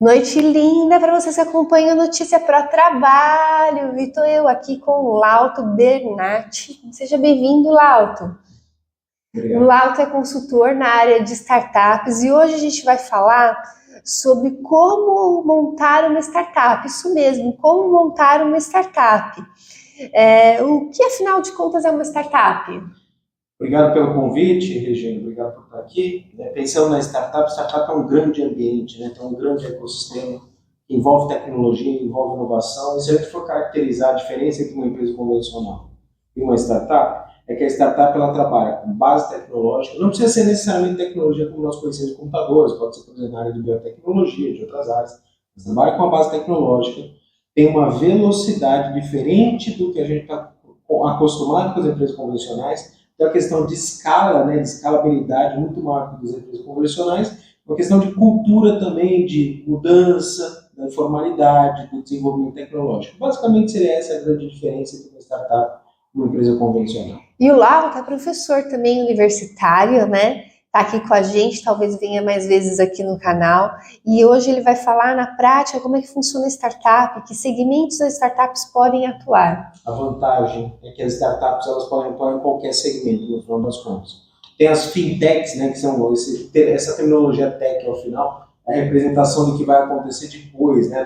Noite linda para vocês que acompanham Notícia Pro Trabalho. E estou eu aqui com o Lauto Bernatti. Seja bem-vindo, Lauto. O Lauto é consultor na área de startups e hoje a gente vai falar sobre como montar uma startup. Isso mesmo, como montar uma startup. O que, afinal de contas, é uma startup? Obrigado pelo convite, Regina. Obrigado por estar aqui. Pensando na startup é um grande ambiente, né? Tem um grande ecossistema, envolve tecnologia, envolve inovação. E se a gente for caracterizar a diferença entre uma empresa convencional e uma startup, é que a startup ela trabalha com base tecnológica, não precisa ser necessariamente tecnologia como nós conhecemos de computadores, pode ser, por exemplo, na área de biotecnologia, de outras áreas. Mas trabalha com uma base tecnológica, tem uma velocidade diferente do que a gente está acostumado com as empresas convencionais. Então, a questão de escala, né, de escalabilidade muito maior que das empresas convencionais, uma questão de cultura também, de mudança, da informalidade, do desenvolvimento tecnológico. Basicamente, seria essa a grande diferença entre uma startup e uma empresa convencional. E o Lauto é professor também universitário, né? Está aqui com a gente, talvez venha mais vezes aqui no canal. E hoje ele vai falar na prática como é que funciona a startup, que segmentos as startups podem atuar. A vantagem é que as startups elas podem atuar em qualquer segmento, no final das contas. Tem as fintechs, né, que são essa terminologia tech ao final, a representação do que vai acontecer depois, né,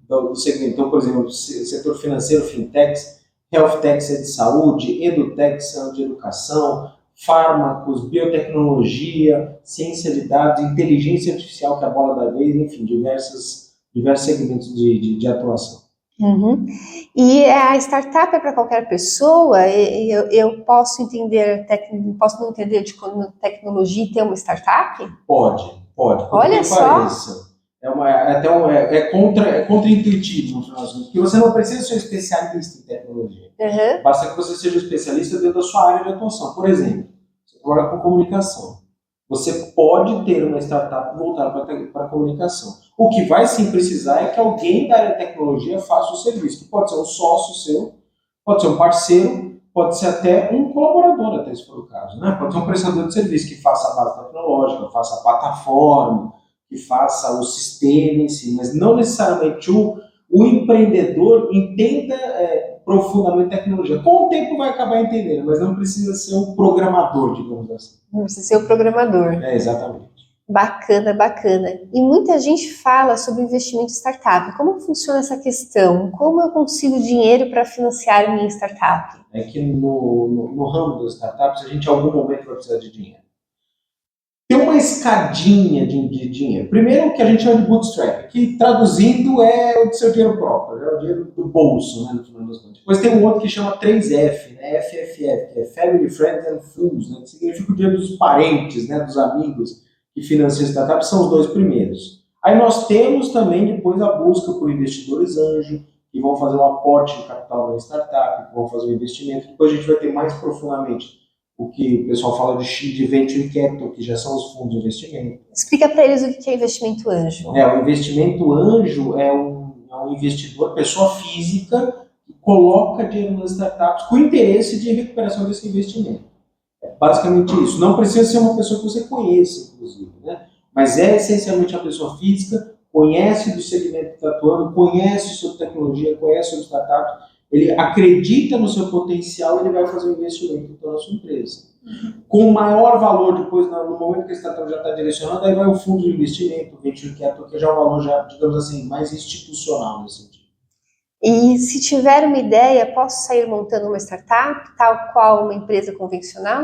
do segmento. Então, por exemplo, o setor financeiro, fintechs, health techs é de saúde, edutechs são de educação, fármacos, biotecnologia, ciência de dados, inteligência artificial, que é a bola da vez, enfim, diversos segmentos de atuação. Uhum. E a startup é para qualquer pessoa? Eu posso entender, posso não entender de tecnologia e ter uma startup? Pode. Olha só. É contra-intuitivo, no final das contas, porque você não precisa ser especialista em tecnologia. Uhum. Basta que você seja especialista dentro da sua área de atuação. Por exemplo, você trabalha com comunicação. Você pode ter uma startup voltada para a comunicação. O que vai sim precisar é que alguém da área de tecnologia faça o serviço, que pode ser um sócio seu, pode ser um parceiro, pode ser até um colaborador, até se for o caso, né? Pode ser um prestador de serviço que faça a base tecnológica, faça a plataforma, que faça o sistema em si, mas não necessariamente o empreendedor entenda profundamente tecnologia. Com o tempo vai acabar entendendo, mas não precisa ser um programador, digamos assim. Não precisa ser o programador. Exatamente. Bacana, bacana. E muita gente fala sobre investimento em startup. Como funciona essa questão? Como eu consigo dinheiro para financiar minha startup? É que no ramo das startups, a gente em algum momento vai precisar de dinheiro. Tem uma escadinha de dinheiro. Primeiro, o que a gente chama de bootstrap, que traduzindo é o seu dinheiro próprio, é o dinheiro do bolso, né, no final das contas. Depois tem um outro que chama 3F, né, FFF, que é Family, Friends and Fools, né, que significa o dinheiro dos parentes, né, dos amigos que financiam startups, são os dois primeiros. Aí nós temos também depois a busca por investidores anjo, que vão fazer um aporte de capital na startup, que vão fazer um investimento. Depois a gente vai ter mais profundamente o que o pessoal fala de venture capital, que já são os fundos de investimento. Explica para eles o que é investimento anjo. O investimento anjo é um investidor, pessoa física, que coloca dinheiro nas startups com interesse de recuperação desse investimento. É basicamente isso. Não precisa ser uma pessoa que você conheça, inclusive, né? Mas é essencialmente a pessoa física, conhece do segmento que está atuando, conhece sobre tecnologia, conhece sobre startups, ele acredita no seu potencial, ele vai fazer um investimento na sua empresa. Com maior valor, depois, no momento que a startup já está direcionando, aí vai o fundo de investimento, o venture capital, que já é um valor, já, digamos assim, mais institucional nesse sentido. E se tiver uma ideia, posso sair montando uma startup, tal qual uma empresa convencional?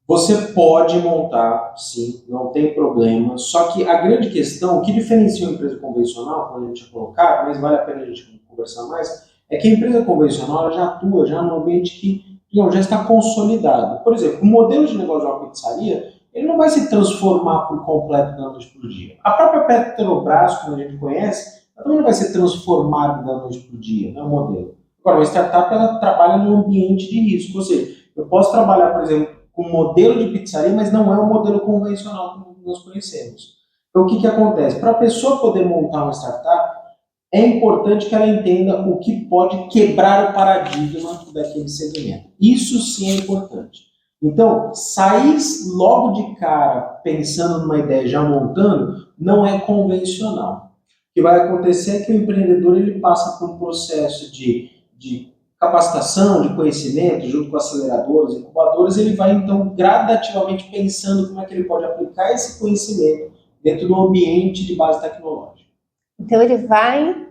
Você pode montar, sim, não tem problema. Só que a grande questão, o que diferencia uma empresa convencional, como a gente colocar, mas vale a pena a gente conversar mais, é que a empresa convencional já atua já num ambiente que já está consolidado. Por exemplo, o modelo de negócio de uma pizzaria, ele não vai se transformar por completo da noite para o dia. A própria Petrobras, como a gente conhece, ela também não vai ser transformada da noite para o dia, né, o modelo. Agora, uma startup, ela trabalha num ambiente de risco. Ou seja, eu posso trabalhar, por exemplo, com um modelo de pizzaria, mas não é um modelo convencional como nós conhecemos. Então, o que acontece? Para a pessoa poder montar uma startup, é importante que ela entenda o que pode quebrar o paradigma daquele segmento. Isso sim é importante. Então, sair logo de cara pensando numa ideia já montando não é convencional. que vai acontecer é que o empreendedor ele passa por um processo de capacitação, de conhecimento, junto com aceleradoras, incubadoras, ele vai então gradativamente pensando como é que ele pode aplicar esse conhecimento dentro do ambiente de base tecnológica. Então ele vai...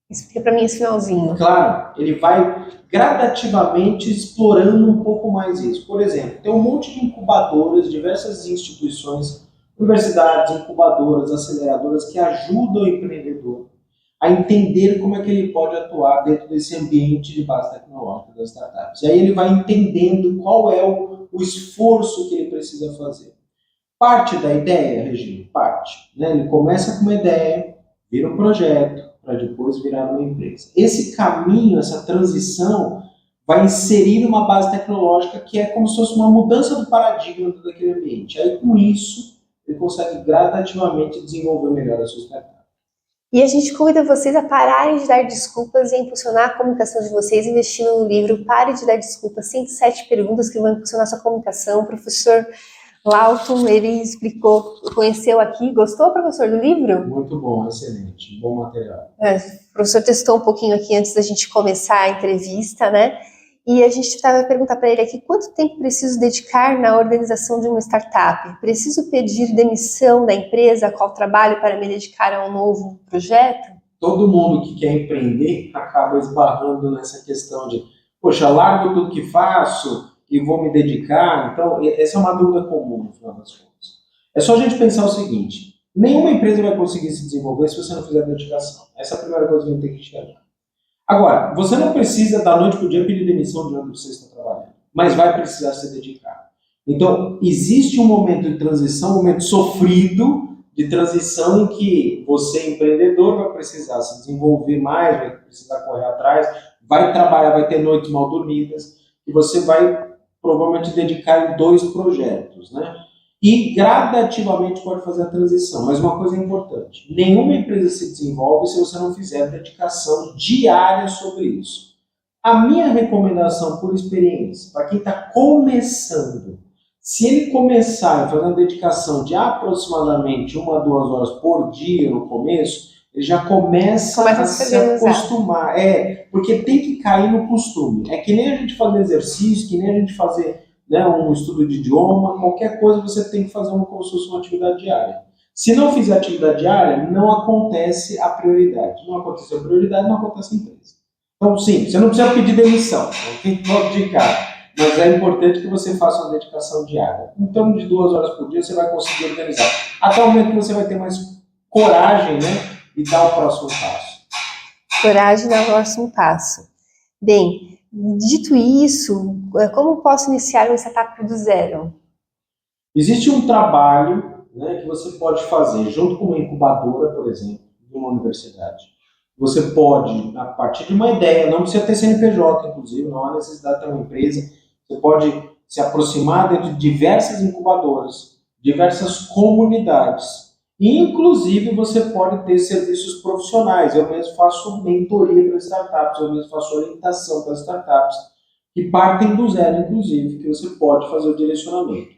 Explica para mim esse finalzinho. Claro, ele vai gradativamente explorando um pouco mais isso. Por exemplo, tem um monte de incubadoras, diversas instituições, universidades, incubadoras, aceleradoras que ajudam o empreendedor a entender como é que ele pode atuar dentro desse ambiente de base tecnológica das startups. E aí ele vai entendendo qual é o esforço que ele precisa fazer. Parte da ideia, Regina, parte. Né? Ele começa com uma ideia, vira um projeto, para depois virar uma empresa. Esse caminho, essa transição, vai inserir uma base tecnológica que é como se fosse uma mudança do paradigma daquele ambiente. Aí, com isso, ele consegue gradativamente desenvolver melhor a sua startup. E a gente convida vocês a pararem de dar desculpas e a impulsionar a comunicação de vocês investindo no livro Pare de Dar Desculpas, 107 perguntas que vão impulsionar a sua comunicação. O professor Lauto, ele explicou, conheceu aqui, gostou, professor, do livro? Muito bom, excelente, bom material. O professor testou um pouquinho aqui antes da gente começar a entrevista, né? E a gente estava a perguntar para ele aqui, quanto tempo preciso dedicar na organização de uma startup? Preciso pedir demissão da empresa a qual trabalho para me dedicar a um novo projeto? Todo mundo que quer empreender acaba esbarrando nessa questão de, poxa, largo tudo que faço e vou me dedicar. Então, essa é uma dúvida comum, no final das contas. É só a gente pensar o seguinte, nenhuma empresa vai conseguir se desenvolver se você não fizer dedicação. Essa é a primeira coisa que a gente tem que enxergar. Agora, você não precisa da noite para o dia pedir demissão de onde você está trabalhando, mas vai precisar se dedicar. Então, existe um momento de transição, um momento sofrido de transição em que você, empreendedor, vai precisar se desenvolver mais, vai precisar correr atrás, vai trabalhar, vai ter noites mal dormidas, e você vai provavelmente dedicar em 2 projetos, né? E gradativamente pode fazer a transição. Mas uma coisa é importante, nenhuma empresa se desenvolve se você não fizer dedicação diária sobre isso. A minha recomendação por experiência, para quem está começando, se ele começar a fazer uma dedicação de aproximadamente 1 a 2 horas por dia no começo, ele já começa a se acostumar. Porque tem que cair no costume. É que nem a gente fazer exercício, que nem a gente fazer, né, um estudo de idioma, qualquer coisa você tem que fazer como se fosse uma atividade diária. Se não fizer atividade diária, não acontece a prioridade. Não aconteceu a prioridade, não acontece a empresa. Então, sim, você não precisa pedir demissão, não tem que de cara. Mas é importante que você faça uma dedicação diária. Em torno de 2 horas por dia você vai conseguir organizar. Até o momento que você vai ter mais coragem, né, e dar o próximo passo. Coragem dar o próximo passo. Bem, dito isso, como posso iniciar uma startup do zero? Existe um trabalho, né, que você pode fazer junto com uma incubadora, por exemplo, de uma universidade. Você pode, a partir de uma ideia, não precisa ter CNPJ, inclusive, não há necessidade de ter uma empresa, você pode se aproximar dentro de diversas incubadoras, diversas comunidades, e inclusive você pode ter serviços profissionais. Eu mesmo faço mentoria para startups, eu mesmo faço orientação para startups, que partem do zero, inclusive, que você pode fazer o direcionamento.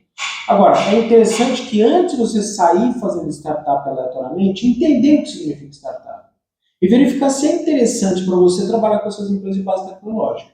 Agora, é interessante que antes de você sair fazendo startup aleatoriamente, entender o que significa startup. E verificar se é interessante para você trabalhar com essas empresas de base tecnológica.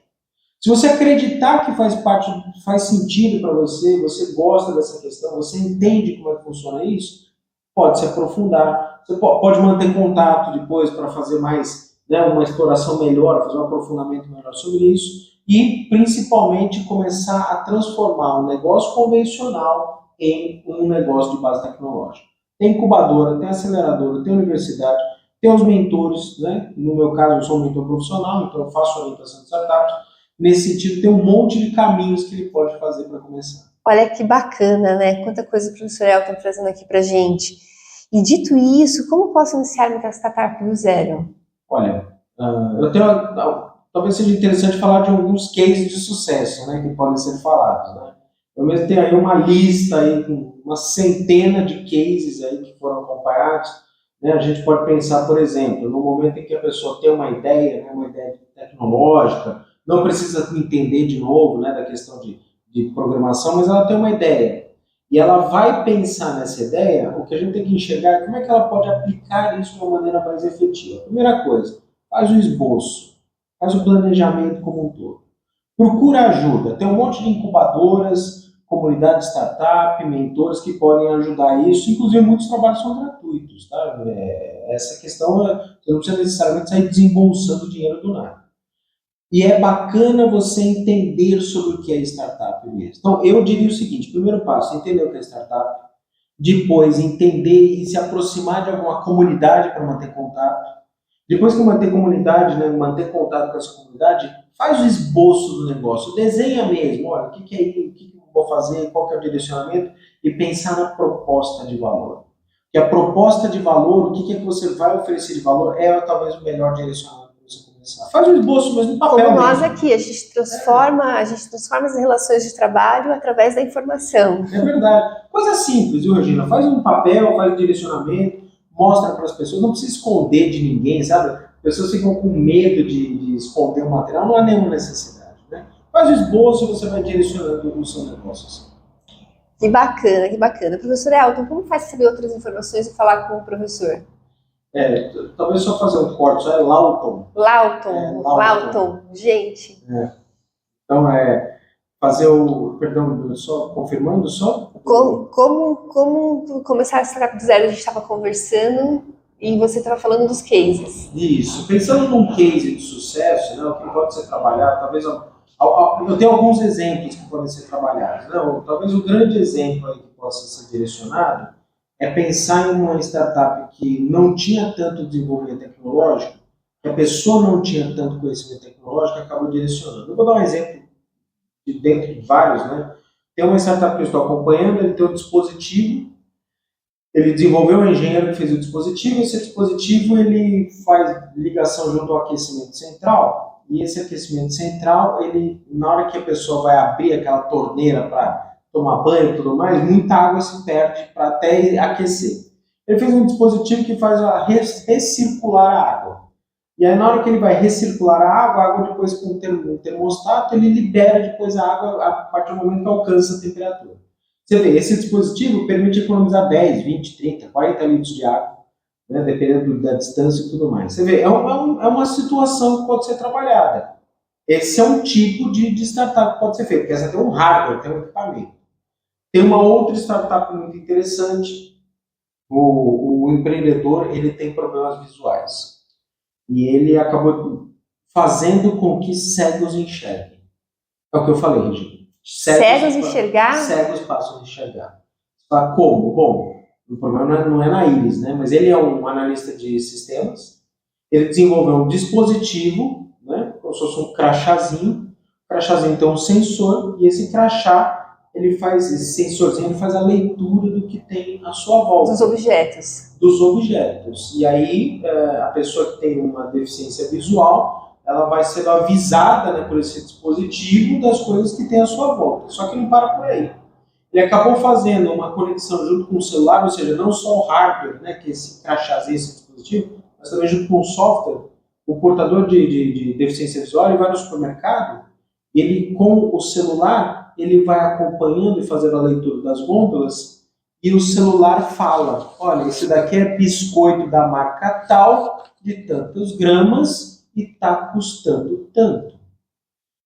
Se você acreditar que faz sentido para você, você gosta dessa questão, você entende como é que funciona isso, pode se aprofundar. Você pode manter contato depois para fazer mais, né, uma exploração melhor, fazer um aprofundamento melhor sobre isso. E, principalmente, começar a transformar um negócio convencional em um negócio de base tecnológica. Tem incubadora, tem aceleradora, tem universidade, tem os mentores, né? No meu caso, eu sou um mentor profissional, então eu faço orientação de startups. Nesse sentido, tem um monte de caminhos que ele pode fazer para começar. Olha que bacana, né? Quanta coisa o professor Elton trazendo aqui para gente. E dito isso, como posso iniciar uma startup do zero? Olha, eu tenho... Talvez seja interessante falar de alguns cases de sucesso, né, que podem ser falados, né? Eu mesmo tenho aí uma lista aí com uma centena de cases aí que foram acompanhados, né? A gente pode pensar, por exemplo, no momento em que a pessoa tem uma ideia, né, uma ideia tecnológica, não precisa entender de novo, né, da questão de programação, mas ela tem uma ideia. e ela vai pensar nessa ideia, o que a gente tem que enxergar é como é que ela pode aplicar isso de uma maneira mais efetiva. Primeira coisa, faz o esboço, faz o planejamento como um todo. Procura ajuda, tem um monte de incubadoras, comunidade startup, mentores que podem ajudar isso, inclusive muitos trabalhos são gratuitos, tá? Essa questão, você não precisa necessariamente sair desembolsando dinheiro do nada. E é bacana você entender sobre o que é startup mesmo. Então, eu diria o seguinte, primeiro passo, entender o que é startup, depois entender e se aproximar de alguma comunidade para manter contato. Depois que manter comunidade, né, manter contato com essa comunidade, faz o esboço do negócio, desenha mesmo, olha, o que é isso, o que eu vou fazer, qual que é o direcionamento, e pensar na proposta de valor. E a proposta de valor, o que é que você vai oferecer de valor, é talvez o melhor direcionamento para você começar. Faz o esboço, mas no papel Como nós mesmo. aqui, a gente transforma as relações de trabalho através da informação. É verdade. Coisa simples, viu, Regina? Faz um papel, faz um direcionamento, mostra para as pessoas, não precisa esconder de ninguém, sabe? As pessoas ficam com medo de esconder o material, não há nenhuma necessidade, né? Faz o esboço e você vai direcionando o seu negócio assim. Que bacana, que bacana. Professor Elton, como faz para saber outras informações e falar com o professor? Talvez só fazer um corte, só é Lawton. Lawton, gente. Então, fazer perdão, só confirmando só? Como começar a startup do zero? A gente estava conversando e você estava falando dos cases. Isso. Pensando num case de sucesso, né, o que pode ser trabalhado, talvez eu tenho alguns exemplos que podem ser trabalhados. Não, talvez o grande exemplo aí que possa ser direcionado é pensar em uma startup que não tinha tanto desenvolvimento tecnológico, que a pessoa não tinha tanto conhecimento tecnológico e acabou direcionando. Eu vou dar um exemplo dentro de vários, né? Tem uma startup que eu estou acompanhando, ele tem um dispositivo, ele desenvolveu um engenheiro que fez o dispositivo, esse dispositivo ele faz ligação junto ao aquecimento central, e esse aquecimento central, ele, na hora que a pessoa vai abrir aquela torneira para tomar banho e tudo mais, muita água se perde para até aquecer. Ele fez um dispositivo que faz recircular a água. E aí, na hora que ele vai recircular a água depois com o termostato, ele libera depois a água a partir do momento que alcança a temperatura. Você vê, esse dispositivo permite economizar 10, 20, 30, 40 litros de água, né, dependendo da distância e tudo mais. Você vê, é uma situação que pode ser trabalhada. Esse é um tipo de startup que pode ser feito, porque essa tem um hardware, tem um equipamento. Tem uma outra startup muito interessante, o empreendedor ele tem problemas visuais. E ele acabou fazendo com que cegos enxerguem. É o que eu falei, Regina. Cegos enxergar? Cegos passam a enxergar. Como? Bom, o problema não é na íris, né? Mas ele é um analista de sistemas. Ele desenvolveu um dispositivo, né? Como se fosse um crachazinho. O crachazinho tem um sensor e esse crachá, esse sensorzinho, ele faz a leitura do que tem à sua volta. Dos objetos. E aí, a pessoa que tem uma deficiência visual, ela vai ser avisada, né, por esse dispositivo das coisas que tem à sua volta. Só que não para por aí. Ele acabou fazendo uma conexão junto com o celular, ou seja, não só o hardware, né, que é esse crachazinho, esse dispositivo, mas também junto com o software. O portador de deficiência visual, ele vai no supermercado, e ele, com o celular, ele vai acompanhando e fazendo a leitura das gôndolas, e o celular fala, olha, esse daqui é biscoito da marca tal, de tantos gramas, e está custando tanto.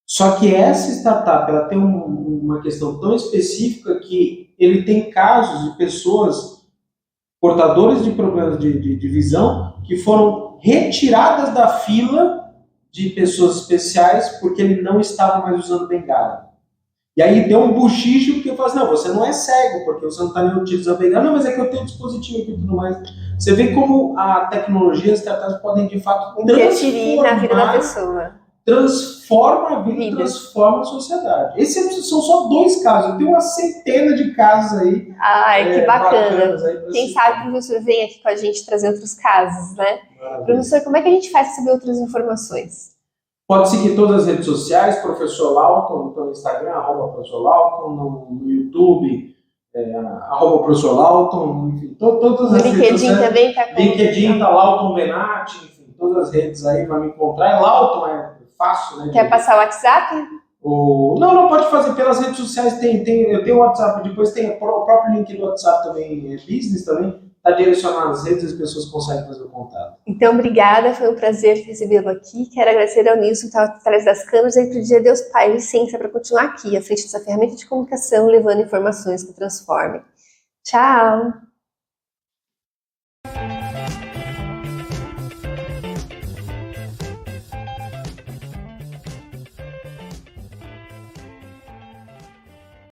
Só que essa startup ela tem uma questão tão específica que ele tem casos de pessoas portadores de problemas de visão que foram retiradas da fila de pessoas especiais porque ele não estava mais usando bengala. E aí deu um buchicho que eu falo assim, não, você não é cego, porque você não está nem utilizando bengala. Não, mas é que eu tenho um dispositivo aqui e tudo mais. Você vê como a tecnologia, as startups podem de fato interferir na vida da pessoa. Transforma a vida. Transforma a sociedade. Esses são só 2 casos. Eu tenho uma centena de casos aí. Ai, que bacana. Quem sabe o professor vem aqui com a gente trazer outros casos, né? Maravilha. Professor, como é que a gente faz para saber outras informações? Pode seguir todas as redes sociais, Professor Lawton, no Instagram, @Professor Lawton, no YouTube, @Professor Lawton, enfim, todas as redes sociais. LinkedIn também está com... LinkedIn está Lawton Benatti, enfim, todas as redes aí vai me encontrar. Lawton é fácil, né? Quer passar o WhatsApp? Não, pode fazer pelas redes sociais, eu tenho o WhatsApp, depois tem o próprio link do WhatsApp também, business também, está direcionado nas redes, as pessoas conseguem fazer o contato. Então, obrigada, foi um prazer recebê-lo aqui. Quero agradecer ao Nilson que está atrás das câmeras e pedir a Deus Pai licença para continuar aqui, à frente dessa ferramenta de comunicação, levando informações que transformem. Tchau!